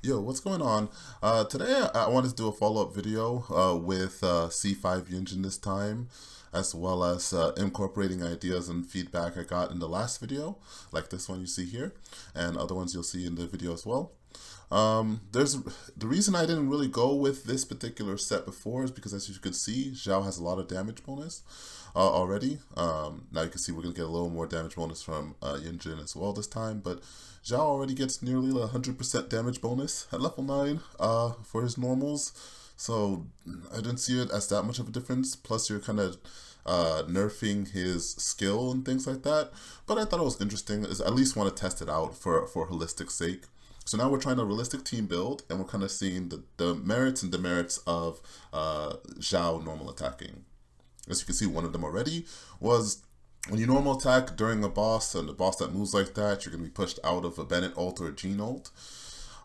Yo, what's going on? Today I wanted to do a follow-up video with C5 Yunjin this time, as well as incorporating ideas and feedback I got in the last video, like this one you see here, and other ones you'll see in the video as well. There's the reason I didn't really go with this particular set before is because, as you can see, Xiao has a lot of damage bonus already. Now you can see we're gonna get a little more damage bonus from Yunjin as well this time, but Xiao already gets nearly 100% damage bonus at level 9 for his normals, so I didn't see it as that much of a difference. Plus, you're kind of nerfing his skill and things like that. But I thought it was interesting. Is at least want to test it out for holistic sake. So now we're trying a realistic team build, and we're kind of seeing the merits and demerits of Xiao normal attacking. As you can see, one of them already was when you normal attack during a boss, and the boss that moves like that, you're going to be pushed out of a Bennett ult or a Gene ult.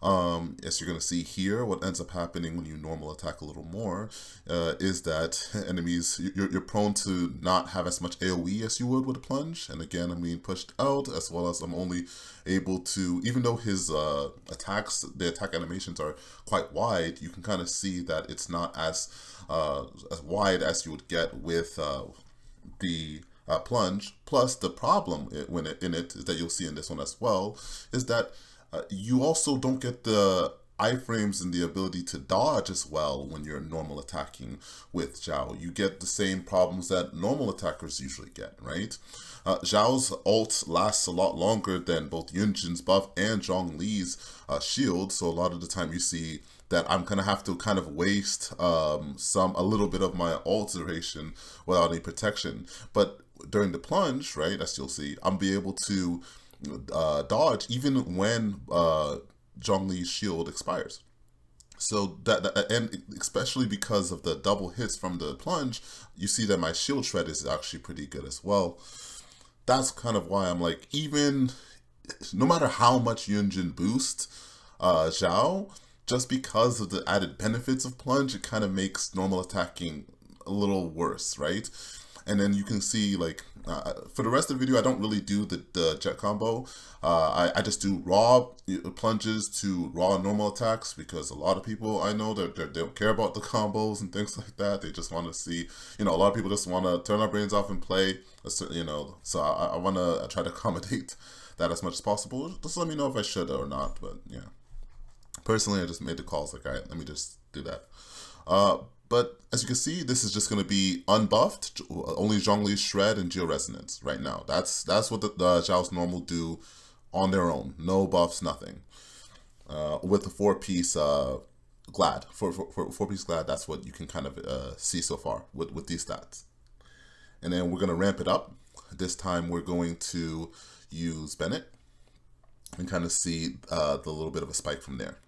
As you're going to see here, what ends up happening when you normal attack a little more is that enemies, you're prone to not have as much AoE as you would with a plunge. And again, I'm being pushed out, as well as I'm only able to, even though his attacks, the attack animations are quite wide, you can kind of see that it's not as wide as you would get with the plunge. Plus, the problem in it is that you'll see in this one as well is that you also don't get the iframes and the ability to dodge as well when you're normal attacking with Xiao. You get the same problems that normal attackers usually get, right? Zhao's ult lasts a lot longer than both Yunjin's buff and Zhongli's shield, so a lot of the time you see that I'm gonna have to kind of waste a little bit of my ult duration without any protection. But during the plunge, right, as you'll see, I'm be able to dodge even when Zhongli's shield expires. So and especially because of the double hits from the plunge, you see that my shield shred is actually pretty good as well. That's kind of why I'm like, even no matter how much Yunjin boosts Xiao, just because of the added benefits of plunge, it kind of makes normal attacking a little worse, right? And then you can see, like, for the rest of the video, I don't really do the jet combo. I just do raw plunges to raw normal attacks, because a lot of people I know that they don't care about the combos and things like that. They just want to see, a lot of people just want to turn our brains off and play, so I want to try to accommodate that as much as possible. Just let me know if I should or not, but yeah. Personally, I just made the calls like, all right, let me just do that. But as you can see, this is just going to be unbuffed, only Zhongli's Shred and Georesonance right now. That's what the Zhao's normal do on their own. No buffs, nothing. With the four-piece Glad. For four-piece Glad, that's what you can kind of see so far with these stats. And then we're going to ramp it up. This time we're going to use Bennett and kind of see the little bit of a spike from there.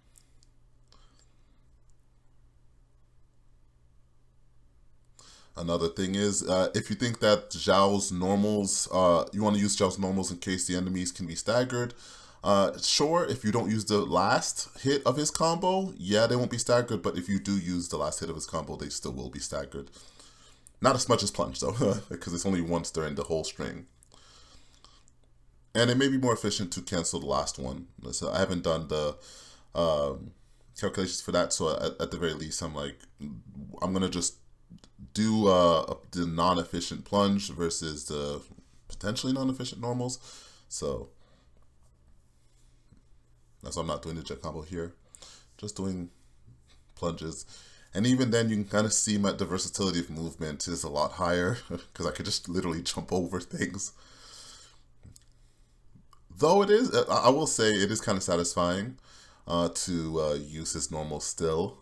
Another thing is, if you think that Zhao's normals, you want to use Zhao's normals in case the enemies can be staggered, sure, if you don't use the last hit of his combo, yeah, they won't be staggered, but if you do use the last hit of his combo, they still will be staggered. Not as much as Plunge, though, because it's only once during the whole string. And it may be more efficient to cancel the last one. So I haven't done the calculations for that, so at the very least, I'm going to just do the non-efficient plunge versus the potentially non-efficient normals. So that's why I'm not doing the jet combo here. Just doing plunges. And even then, you can kind of see the versatility of movement is a lot higher, because I could just literally jump over things. Though it is, I will say, it is kind of satisfying to use his normal still.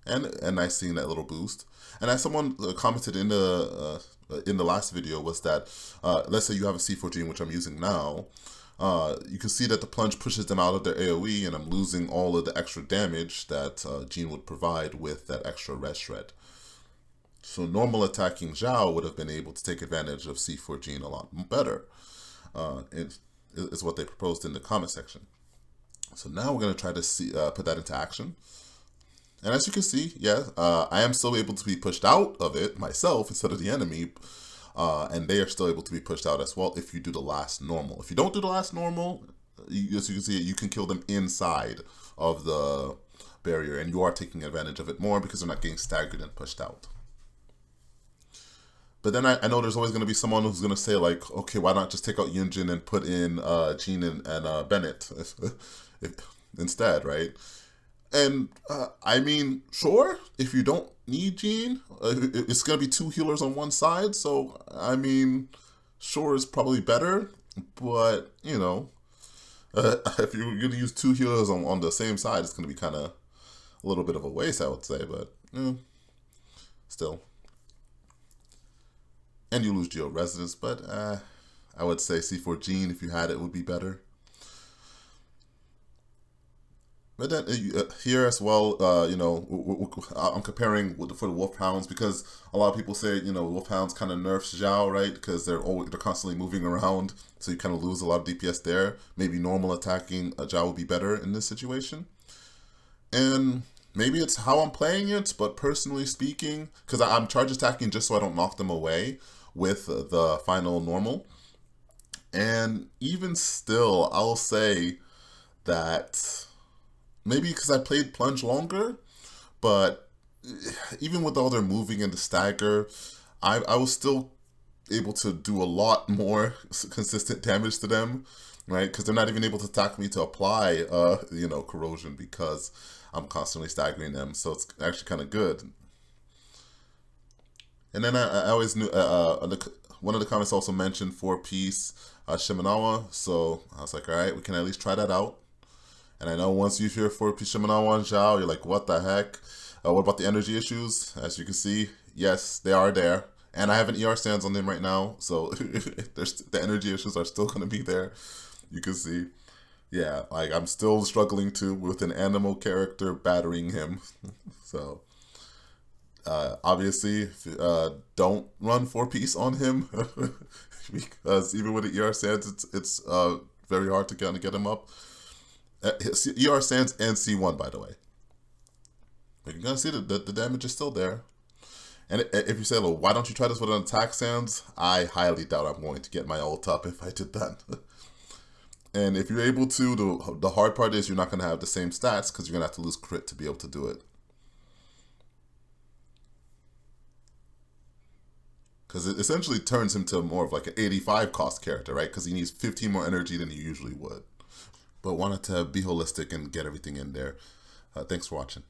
And nice seeing that little boost. And as someone commented in the last video, was that let's say you have a C4 Gene, which I'm using now, you can see that the plunge pushes them out of their AoE, and I'm losing all of the extra damage that Gene would provide with that extra res shred. So normal attacking Xiao would have been able to take advantage of C4 Gene a lot better. Is what they proposed in the comment section. So now we're going to try to put that into action. And as you can see, yeah, I am still able to be pushed out of it myself instead of the enemy. And they are still able to be pushed out as well if you do the last normal. If you don't do the last normal, as you can see, you can kill them inside of the barrier, and you are taking advantage of it more because they're not getting staggered and pushed out. But then I know there's always going to be someone who's going to say, like, okay, why not just take out Yunjin and put in Jean and Bennett instead, right? And I mean, sure, if you don't need Jean, it's going to be two healers on one side. So, I mean, sure is probably better. But, you know, if you're going to use two healers on the same side, it's going to be kind of a little bit of a waste, I would say. But, still. And you lose Geo Resonance, but I would say C4 Jean, if you had it, would be better. But then here as well, you know, I'm comparing for the Wolfhounds because a lot of people say, you know, Wolfhounds kind of nerfs Xiao, right? Because they're constantly moving around, so you kind of lose a lot of DPS there. Maybe normal attacking Xiao would be better in this situation. And maybe it's how I'm playing it, but personally speaking, because I'm charge attacking just so I don't knock them away with the final normal. And even still, I'll say that maybe because I played Plunge longer, but even with all their moving and the stagger, I was still able to do a lot more consistent damage to them, right? Because they're not even able to attack me to apply, you know, corrosion because I'm constantly staggering them. So it's actually kind of good. And then I always knew, one of the comments also mentioned 4-piece Shimenawa. So I was like, all right, we can at least try that out. And I know once you hear 4-piece Shimenawa and Xiao, you're like, what the heck? What about the energy issues? As you can see, yes, they are there. And I have an ER stance on them right now. So the energy issues are still going to be there. You can see. Yeah, like I'm still struggling with an animal character battering him. So obviously, don't run 4-piece on him because even with the ER stance, it's very hard to get him up. ER stance and C1, by the way. But you're gonna see the damage is still there. And if you say, well, why don't you try this with an attack stance? I highly doubt I'm going to get my ult up if I did that. And if you're able to, the hard part is you're not going to have the same stats because you're going to have to lose crit to be able to do it. Because it essentially turns him to more of like an 85 cost character, right? Because he needs 15 more energy than he usually would. But wanted to be holistic and get everything in there. Thanks for watching.